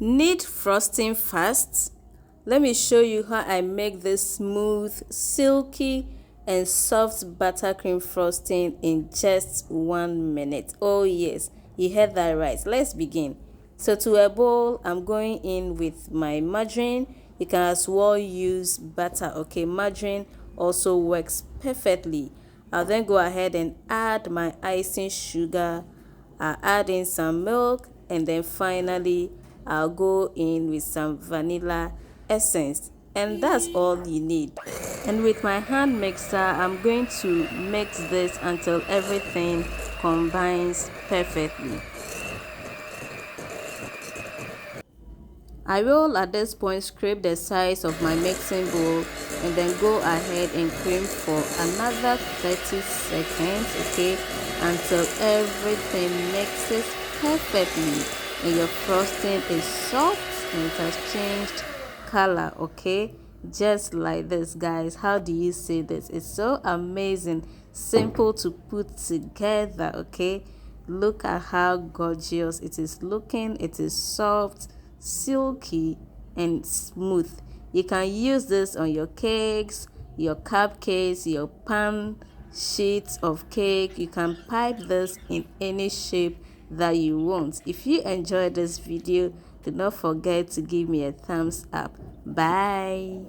Need frosting fast? Let me show you how I make this smooth, silky, and soft buttercream frosting in just 1 minute. Oh yes, you heard that right. Let's begin. So to a bowl, I'm going in with my margarine. You can as well use butter, okay? Margarine also works perfectly. I'll then go ahead and add my icing sugar. I'll add in some milk, and then finally I'll go in with some vanilla essence, and that's all you need. And with my hand mixer, I'm going to mix this until everything combines perfectly. I will at this point scrape the sides of my mixing bowl and then go ahead and cream for another 30 seconds, okay, until everything mixes perfectly and your frosting is soft and it has changed color, okay, just like this, guys. How do you see this? It's so amazing, simple to put together, okay. Look at how gorgeous it is looking. It is soft, silky, and smooth. You can use this on your cakes, your cupcakes, your pan sheets of cake. You can pipe this in any shape that you want. If you enjoyed this video, do not forget to give me a thumbs up. Bye.